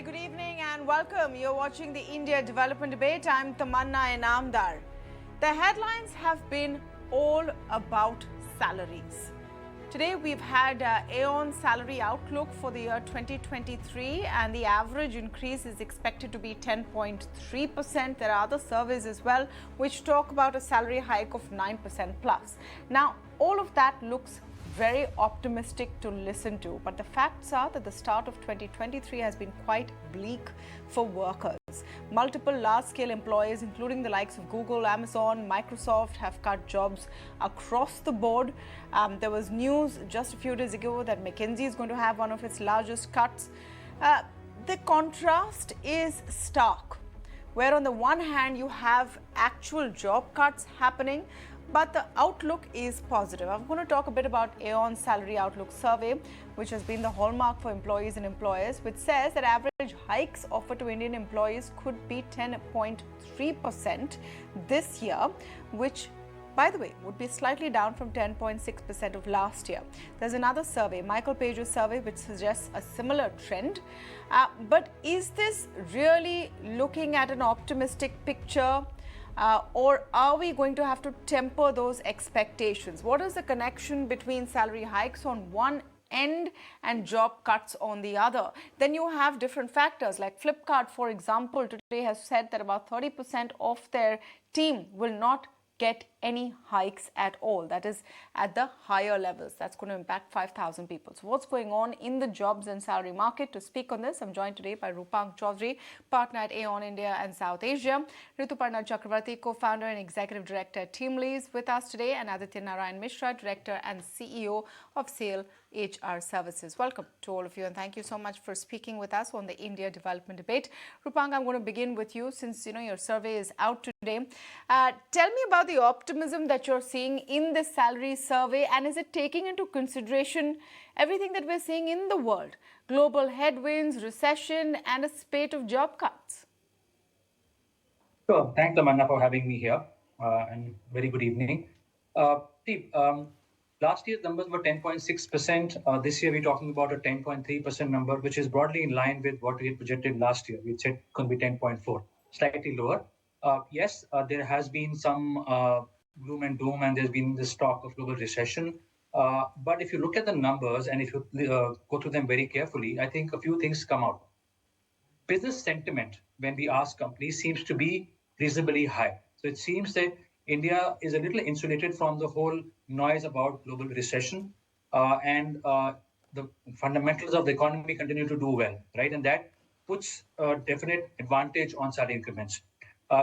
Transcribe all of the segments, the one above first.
Hi, good evening and welcome. You're watching the India Development Debate. I'm Tamanna Inamdar. The headlines have been all about salaries. Today we've had AON Salary Outlook for the year 2023 and the average increase is expected to be 10.3%. There are other surveys as well which talk about a salary hike of 9% plus. Now, all of that looks very optimistic to listen to, but the facts are that the start of 2023 has been quite bleak for workers. Multiple large-scale employers, including the likes of Google, Amazon, Microsoft, have cut jobs across the board. There was news just a few days ago that McKinsey is going to have one of its largest cuts. The contrast is stark, where on the one hand you have actual job cuts happening, but the outlook is positive. I'm going to talk a bit about AON Salary Outlook Survey, which has been the hallmark for employees and employers, which says that average hikes offered to Indian employees could be 10.3% this year, which, by the way, would be slightly down from 10.6% of last year. There's another survey, Michael Page's survey, which suggests a similar trend. But is this really looking at an optimistic picture? Or are we going to have to temper those expectations? What is the connection between salary hikes on one end and job cuts on the other? Then you have different factors like Flipkart, for example, today has said that about 30% of their team will not get any hikes at all. That is at the higher levels. That's going to impact 5,000 people. So what's going on in the jobs and salary market? To speak on this, I'm joined today by Rupang Chaudhary, partner at AON India and South Asia, Rituparna Chakravarti, co-founder and executive director at TeamLease with us today, and Aditya Narayan Mishra, director and CEO of SAIL HR Services. Welcome to all of you and thank you so much for speaking with us on the India Development Debate. Rupang, I'm going to begin with you since your survey is out today. Tell me about the optimism that you're seeing in this salary survey, and is it taking into consideration everything that we're seeing in the world, global headwinds, recession, and a spate of job cuts? Sure. Thanks, Amanda, for having me here, and very good evening. Last year's numbers were 10.6%. This year, we're talking about a 10.3% number, which is broadly in line with what we had projected last year. We said it could be 10.4, slightly lower. Yes, there has been some gloom and doom, and there's been this talk of global recession. But if you look at the numbers and if you go through them very carefully, I think a few things come out. Business sentiment, when we ask companies, seems to be reasonably high. So it seems that India is a little insulated from the whole noise about global recession, and the fundamentals of the economy continue to do well, right? And that puts a definite advantage on salary increments.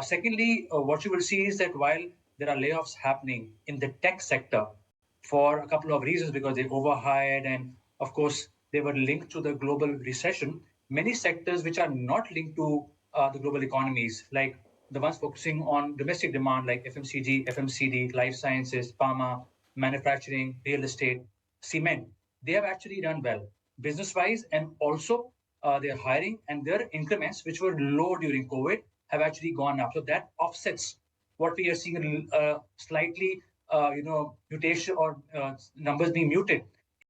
Secondly, what you will see is that while there are layoffs happening in the tech sector for a couple of reasons, because they overhired and, of course, they were linked to the global recession, many sectors which are not linked to the global economies, like the ones focusing on domestic demand, like FMCG, FMCD, life sciences, pharma, manufacturing, real estate, cement, they have actually done well business-wise, and also their hiring and their increments, which were low during COVID, have actually gone up. So that offsets what we are seeing slightly, mutation or numbers being muted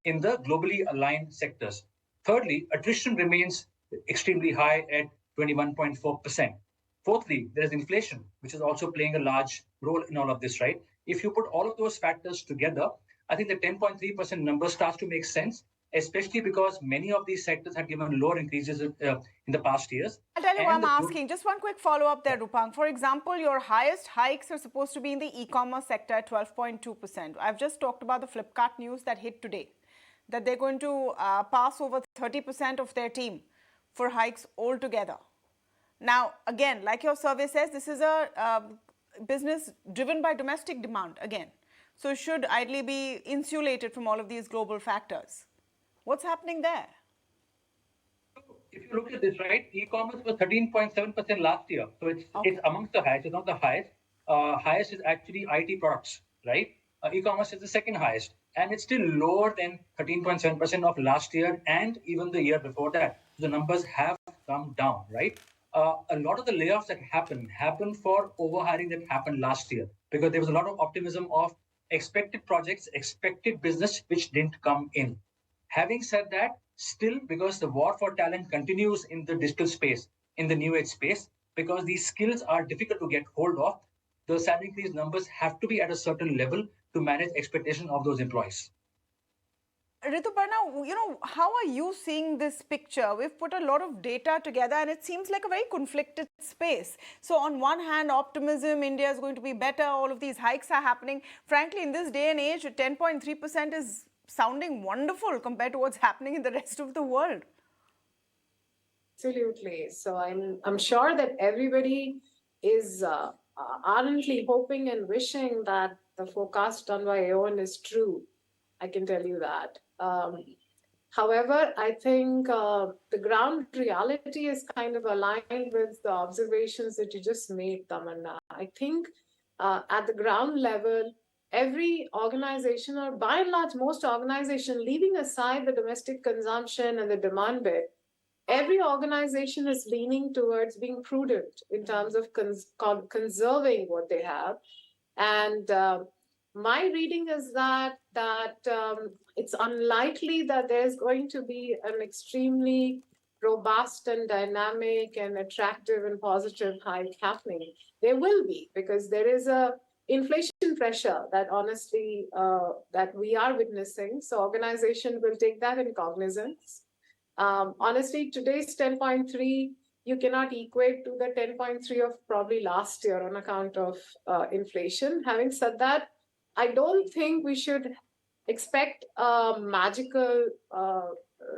in the globally aligned sectors. Thirdly, attrition remains extremely high at 21.4%. Fourthly, there is inflation, which is also playing a large role in all of this, right? If you put all of those factors together, I think the 10.3% number starts to make sense, especially because many of these sectors have given lower increases in the past years. I'll tell you what I'm asking. Just one quick follow-up there, Rupang. For example, your highest hikes are supposed to be in the e-commerce sector at 12.2%. I've just talked about the Flipkart news that hit today, that they're going to pass over 30% of their team for hikes altogether. Now, again, like your survey says, this is a business driven by domestic demand, again. So it should ideally be insulated from all of these global factors. What's happening there? If you look at this, right, e-commerce was 13.7% last year. So it's amongst the highest. It's not the highest. Highest is actually IT products, right? E-commerce is the second highest. And it's still lower than 13.7% of last year and even the year before that. The numbers have come down, right? A lot of the layoffs that happened for overhiring that happened last year, because there was a lot of optimism of expected projects, expected business, which didn't come in. Having said that, Still, because the war for talent continues in the digital space, in the new age space, because these skills are difficult to get hold of, the salary increase numbers have to be at a certain level to manage expectation of those employees. Rituparna, how are you seeing this picture? We've put a lot of data together and it seems like a very conflicted space. So on one hand, optimism, India is going to be better, all of these hikes are happening. Frankly, in this day and age, 10.3% is sounding wonderful compared to what's happening in the rest of the world. Absolutely. So I'm sure that everybody is ardently hoping and wishing that the forecast done by AON is true. I can tell you that. However, I think the ground reality is kind of aligned with the observations that you just made, Tamanna. I think at the ground level, every organization, or by and large, most organizations, leaving aside the domestic consumption and the demand bit, every organization is leaning towards being prudent in terms of conserving what they have. And my reading is that it's unlikely that there's going to be an extremely robust and dynamic and attractive and positive hike happening. There will be, because there is a inflation pressure that honestly that we are witnessing. So organization will take that in cognizance. Honestly, today's 10.3, you cannot equate to the 10.3 of probably last year on account of inflation. Having said that, I don't think we should expect a magical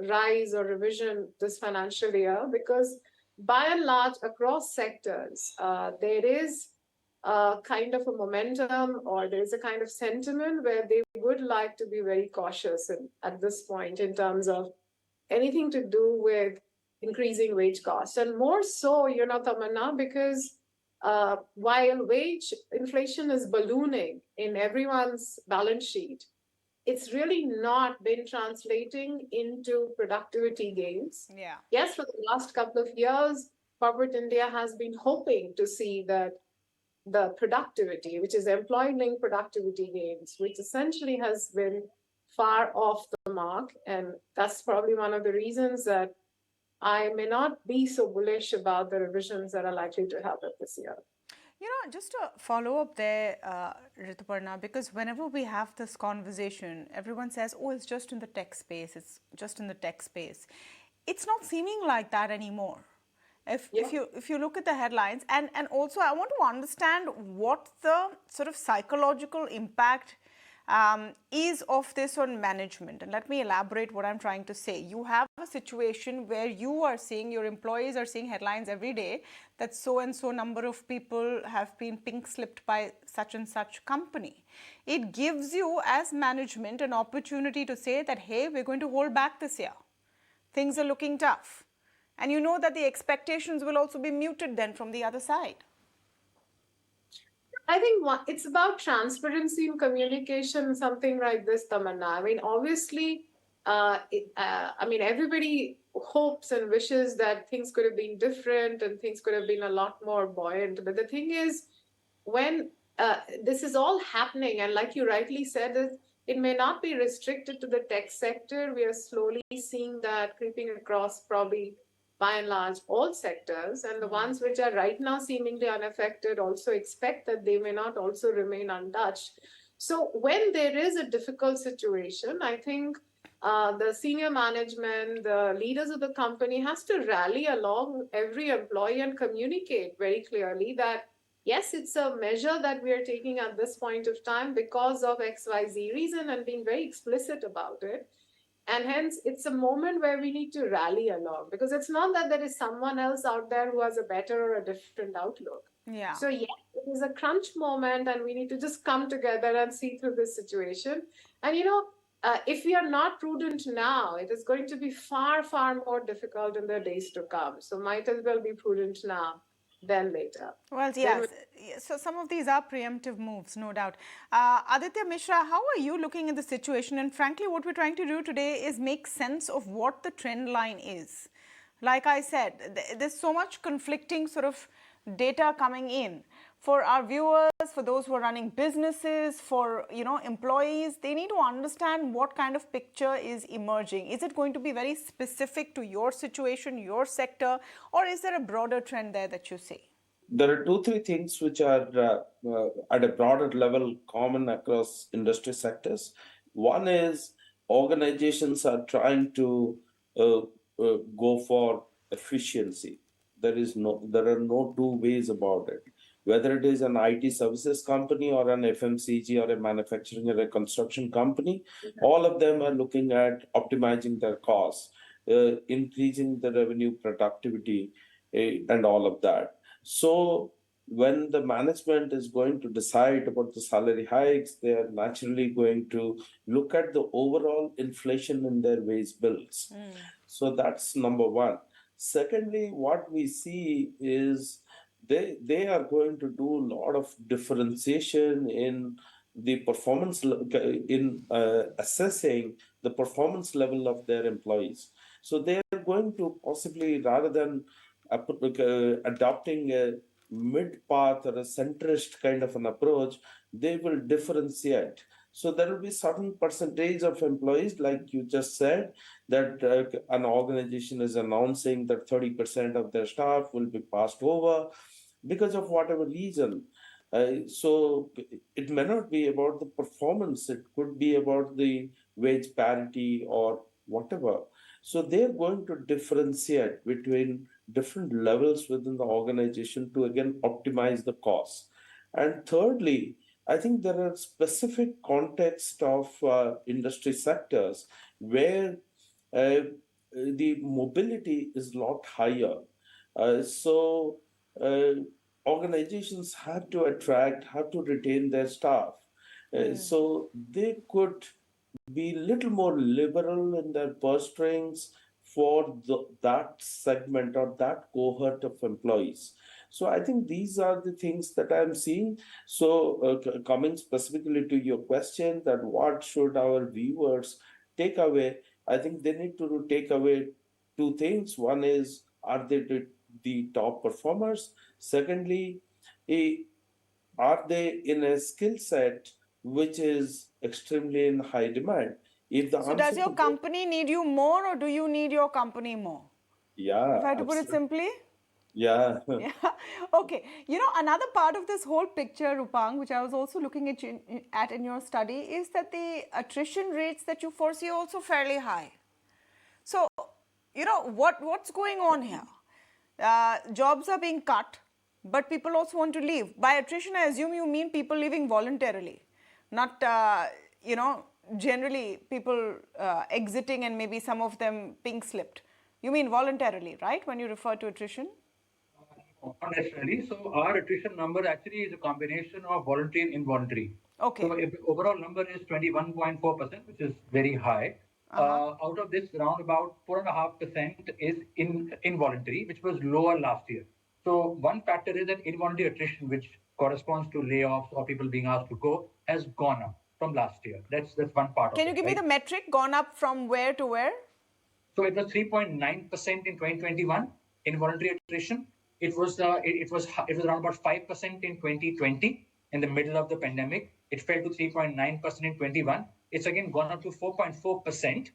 rise or revision this financial year, because by and large, across sectors, there is a kind of a momentum, or there is a kind of sentiment where they would like to be very cautious at this point in terms of anything to do with increasing wage costs. And more so, Tamanna, because while wage inflation is ballooning in everyone's balance sheet, it's really not been translating into productivity gains. Yeah. Yes, for the last couple of years, corporate India has been hoping to see that the productivity, which is employee-linked productivity gains, which essentially has been far off the mark. And that's probably one of the reasons that I may not be so bullish about the revisions that are likely to happen this year. Just to follow up there, Rituparna, because whenever we have this conversation, everyone says, oh, it's just in the tech space, it's just in the tech space. It's not seeming like that anymore. If you look at the headlines, and also I want to understand what the sort of psychological impact is of this on management. And let me elaborate what I'm trying to say. You have a situation where you are seeing, your employees are seeing headlines every day that so and so number of people have been pink slipped by such and such company. It gives you as management an opportunity to say that, hey, we're going to hold back this year. Things are looking tough. And you know that the expectations will also be muted then from the other side. I think it's about transparency in communication, something like this, Tamanna. I mean, obviously, everybody hopes and wishes that things could have been different and things could have been a lot more buoyant. But the thing is, when this is all happening, and like you rightly said, it may not be restricted to the tech sector. We are slowly seeing that creeping across probably by and large, all sectors, and the ones which are right now seemingly unaffected also expect that they may not also remain untouched. So when there is a difficult situation, I think the senior management, the leaders of the company has to rally along every employee and communicate very clearly that, yes, it's a measure that we are taking at this point of time because of XYZ reason, and being very explicit about it. And hence, it's a moment where we need to rally along, because it's not that there is someone else out there who has a better or a different outlook. Yeah. So, yes, it is a crunch moment, and we need to just come together and see through this situation. And, if we are not prudent now, it is going to be far, far more difficult in the days to come. So, might as well be prudent now than later. Well, yes. So some of these are preemptive moves, no doubt. Aditya Mishra, how are you looking at the situation? And frankly, what we're trying to do today is make sense of what the trend line is. Like I said, there's so much conflicting sort of data coming in. For our viewers, for those who are running businesses, for employees, they need to understand what kind of picture is emerging. Is it going to be very specific to your situation, your sector, or is there a broader trend there that you see? There are two, three things which are at a broader level common across industry sectors. One is organizations are trying to uh, go for efficiency. There are no two ways about it. Whether it is an IT services company or an FMCG or a manufacturing or a construction company, all of them are looking at optimizing their costs, increasing the revenue productivity, and all of that. So when the management is going to decide about the salary hikes, they are naturally going to look at the overall inflation in their wage bills. So that's number one. Secondly, what we see is they are going to do a lot of differentiation in the performance in assessing the performance level of their employees. So they are going to possibly, rather than adopting a mid path or a centrist kind of an approach, they will differentiate. So there will be certain percentage of employees, like you just said, that an organization is announcing that 30% of their staff will be passed over because of whatever reason. So it may not be about the performance, it could be about the wage parity or whatever. So they're going to differentiate between different levels within the organization to again optimize the cost. And thirdly, I think there are specific context of industry sectors where the mobility is a lot higher. So organizations have to attract, have to retain their staff. So they could be little more liberal in their purse strings for that segment or that cohort of employees. So I think these are the things that I'm seeing. So coming specifically to your question, that what should our viewers take away? I think they need to take away two things. One is, are they the top performers? Secondly, are they in a skill set which is extremely in high demand? If the So answer does your to company need you more, or do you need your company more? yeah, If I had to put it simply? yeah, Yeah. Okay. Another part of this whole picture, Rupang, which I was also looking at in your study, is that the attrition rates that you foresee are also fairly high. So, what's going on here? Jobs are being cut, but people also want to leave. By attrition, I assume you mean people leaving voluntarily, not, generally people exiting and maybe some of them pink slipped. You mean voluntarily, right, when you refer to attrition? Not necessarily. So our attrition number actually is a combination of voluntary and involuntary. Okay. So if the overall number is 21.4%, which is very high, out of this, around about 4.5% is involuntary, which was lower last year. So one factor is that involuntary attrition, which corresponds to layoffs or people being asked to go, has gone up from last year. That's one part of it. Can you give me the metric, gone up from where to where? So it was 3.9% in 2021 involuntary attrition. It was around about 5% in 2020 in the middle of the pandemic. It fell to 3.9% in 21. It's again gone up to 4.4%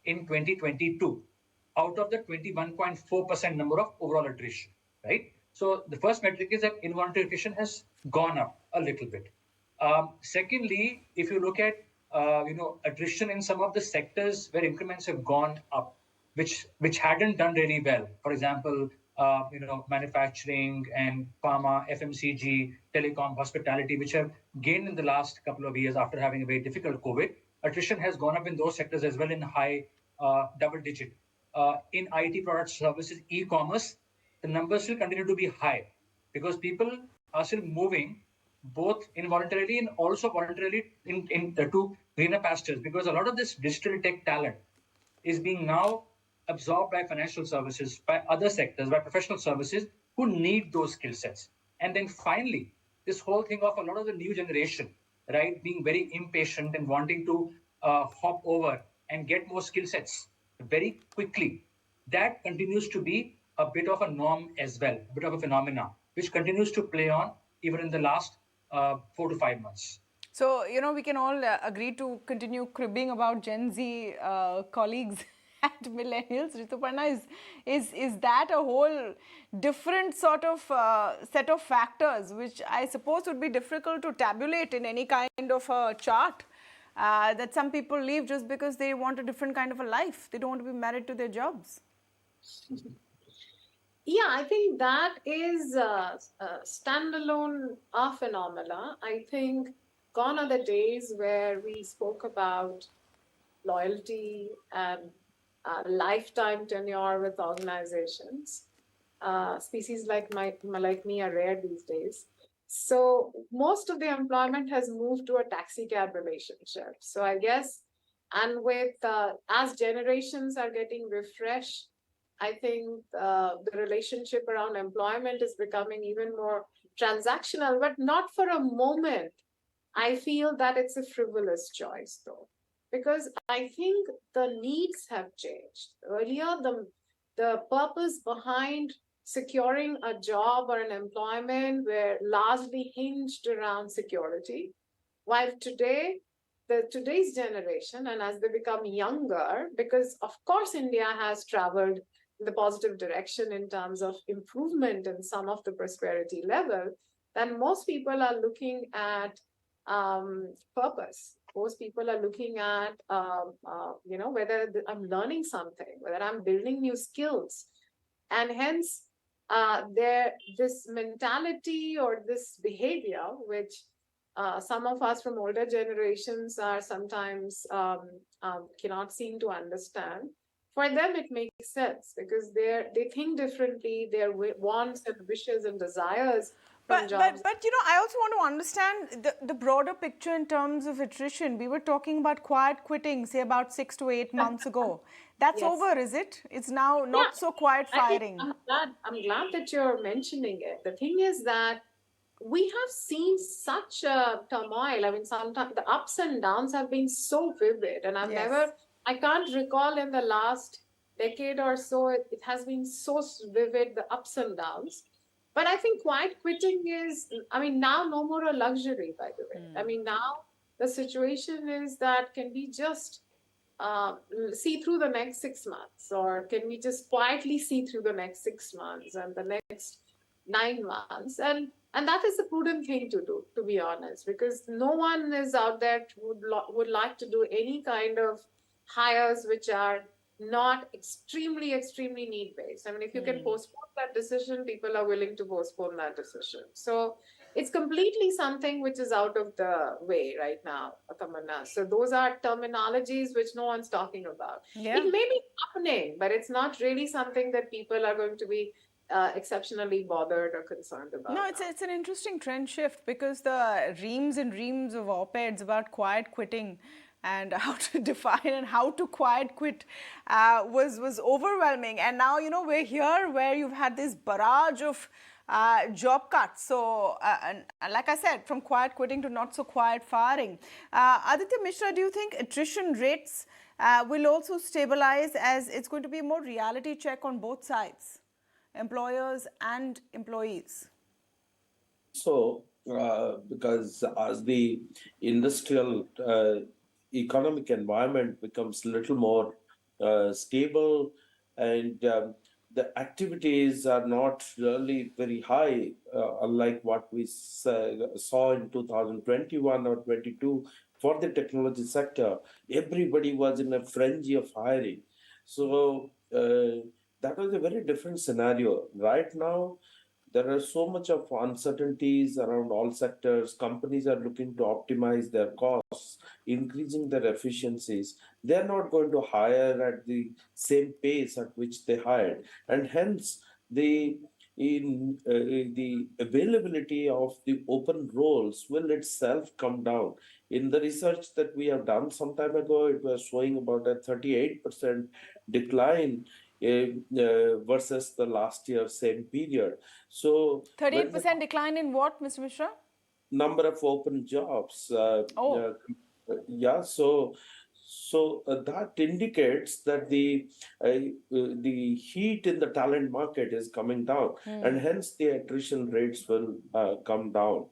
in 2022 out of the 21.4% number of overall attrition, right? So the first metric is that involuntary attrition has gone up a little bit. Secondly, if you look at attrition in some of the sectors where increments have gone up, which hadn't done really well. For example, manufacturing and pharma, FMCG, telecom, hospitality, which have gained in the last couple of years after having a very difficult COVID. Attrition has gone up in those sectors as well in high double digit. In IT products, services, e-commerce, the numbers still continue to be high because people are still moving both involuntarily and also voluntarily to greener pastures, because a lot of this digital tech talent is being now absorbed by financial services, by other sectors, by professional services who need those skill sets. And then finally, this whole thing of a lot of the new generation, right, being very impatient and wanting to hop over and get more skill sets very quickly, that continues to be a bit of a norm as well, a bit of a phenomena, which continues to play on even in the last 4 to 5 months. So, we can all agree to continue cribbing about Gen Z colleagues and millennials. Rituparna, is that a whole different sort of set of factors, which I suppose would be difficult to tabulate in any kind of a chart, that some people leave just because they want a different kind of a life. They don't want to be married to their jobs. Yeah, I think that is a standalone phenomena. I think gone are the days where we spoke about loyalty and lifetime tenure with organizations. Species like me are rare these days. So most of the employment has moved to a taxi cab relationship. So I guess, and with as generations are getting refreshed, I think the relationship around employment is becoming even more transactional, but not for a moment. I feel that it's a frivolous choice, though, because I think the needs have changed. Earlier, the purpose behind securing a job or an employment were largely hinged around security, while today's generation, and as they become younger, because of course India has traveled in the positive direction in terms of improvement in some of the prosperity level, then most people are looking at purpose. Most people are looking at whether I'm learning something, whether I'm building new skills, and hence this mentality or this behavior, which some of us from older generations are sometimes cannot seem to understand. For them, it makes sense because they think differently. Their wants and wishes and desires from jobs. But I also want to understand the broader picture in terms of attrition. We were talking about quiet quitting, say about 6 to 8 months ago. That's Yes. over, is it? It's now not so quiet firing. I'm glad that you're mentioning it. The thing is that we have seen such a turmoil. I mean, sometimes the ups and downs have been so vivid, and Yes. I can't recall in the last decade or so, it has been so vivid, the ups and downs. But I think quiet quitting is, I mean, now no more a luxury, by the way. I mean, now the situation is that can we just see through the next 6 months, or can we just quietly see through the next 6 months and the next 9 months? And that is the prudent thing to do, to be honest, because no one is out there would like to do any kind of hires which are not extremely need based. I mean, if you can postpone that decision, people are willing to postpone that decision. So it's completely something which is out of the way right now, Tamanna. So those are terminologies which no one's talking about. Yeah. It may be happening, but it's not really something that people are going to be exceptionally bothered or concerned about. No, it's an interesting trend shift, because the reams and reams of op-eds about quiet quitting and how to define and how to quiet quit was overwhelming. And now, we're here where you've had this barrage of job cuts. So, and like I said, from quiet quitting to not so quiet firing. Aditya Mishra, do you think attrition rates will also stabilize, as it's going to be a more reality check on both sides, employers and employees? So, because as the industrial economic environment becomes a little more stable, and the activities are not really very high, unlike what we saw in 2021 or 22 for the technology sector. Everybody was in a frenzy of hiring. So that was a very different scenario. Right now, there are so much of uncertainties around all sectors. Companies are looking to optimize their costs, increasing their efficiencies. They're not going to hire at the same pace at which they hired, and hence the availability of the open roles will itself come down. In the research that we have done some time ago, it was showing about a 38% decline versus the last year same period. So 38% decline in what, Mr. Mishra? Number of open jobs. Oh. Yeah. So that indicates that the heat in the talent market is coming down, and hence the attrition rates will come down.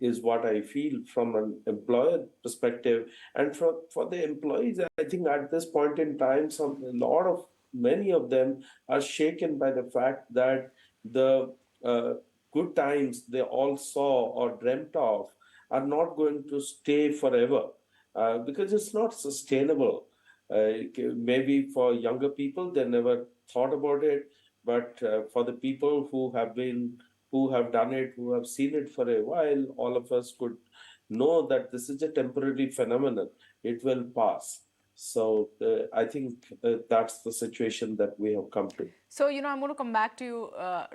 Is what I feel from an employer perspective, and for the employees, I think at this point in time, many of them are shaken by the fact that the good times they all saw or dreamt of are not going to stay forever, because it's not sustainable. Maybe for younger people, they never thought about it, but for the people who have done it, who have seen it for a while, all of us could know that this is a temporary phenomenon. It will pass. So I think that's the situation that we have come to. So, I'm going to come back to you,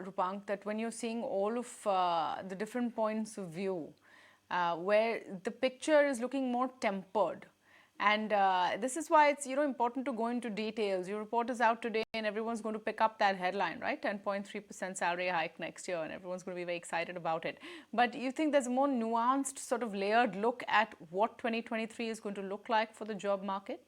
Rupank, that when you're seeing all of the different points of view, where the picture is looking more tempered. And this is why it's important to go into details. Your report is out today and everyone's going to pick up that headline, right? 10.3% salary hike next year, and everyone's going to be very excited about it. But you think there's a more nuanced, sort of layered look at what 2023 is going to look like for the job market?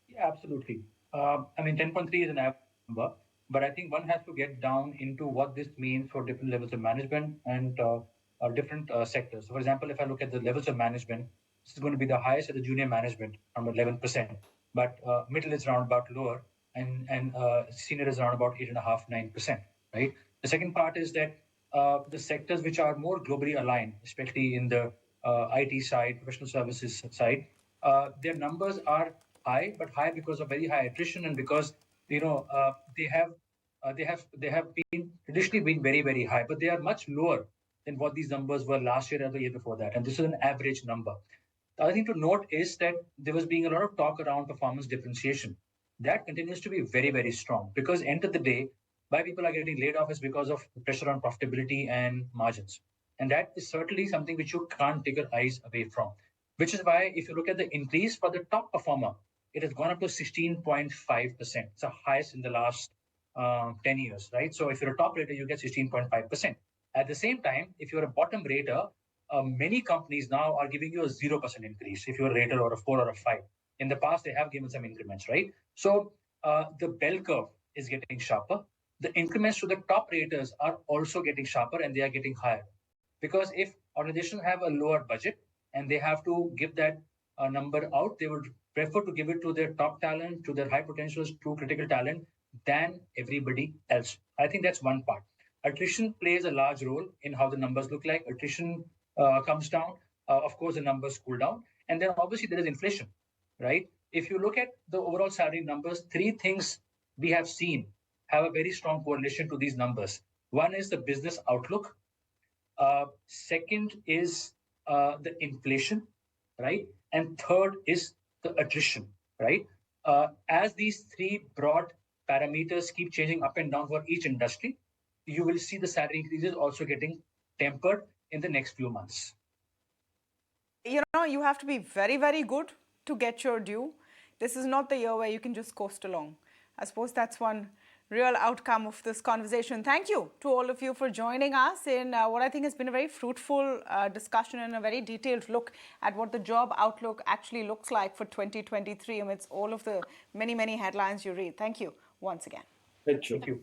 Yeah, absolutely. 10.3 is an average number, but I think one has to get down into what this means for different levels of management and different sectors. So, for example, if I look at the levels of management, this is going to be the highest at the junior management, around 11%, but middle is around about lower, and senior is around about 8.5%, 9%, right? The second part is that the sectors which are more globally aligned, especially in the IT side, professional services side, their numbers are high, but high because of very high attrition, and because they have been traditionally been very, very high, but they are much lower than what these numbers were last year or the year before that, and this is an average number. The other thing to note is that there was being a lot of talk around performance differentiation. That continues to be very, very strong, because end of the day, why people are getting laid off is because of pressure on profitability and margins, and that is certainly something which you can't take your eyes away from. Which is why, if you look at the increase for the top performer, it has gone up to 16.5%. It's the highest in the last 10 years, right? So if you're a top rater, you get 16.5%. At the same time, if you're a bottom rater, many companies now are giving you a 0% increase if you're a rater or a 4 or a 5. In the past, they have given some increments, right? So the bell curve is getting sharper. The increments to the top raters are also getting sharper, and they are getting higher. Because if organizations have a lower budget and they have to give that number out, they would prefer to give it to their top talent, to their high potentials, to critical talent, than everybody else. I think that's one part. Attrition plays a large role in how the numbers look like. Attrition comes down, of course, the numbers cool down. And then obviously there is inflation, right? If you look at the overall salary numbers, three things we have seen have a very strong correlation to these numbers. One is the business outlook. Second is the inflation, right? And third is the attrition, right? As these three broad parameters keep changing up and down for each industry, you will see the salary increases also getting tempered in the next few months. You have to be very, very good to get your due. This is not the year where you can just coast along. I suppose that's one real outcome of this conversation. Thank you to all of you for joining us in what I think has been a very fruitful discussion and a very detailed look at what the job outlook actually looks like for 2023 amidst all of the many, many headlines you read. Thank you once again. Thank you. Thank you.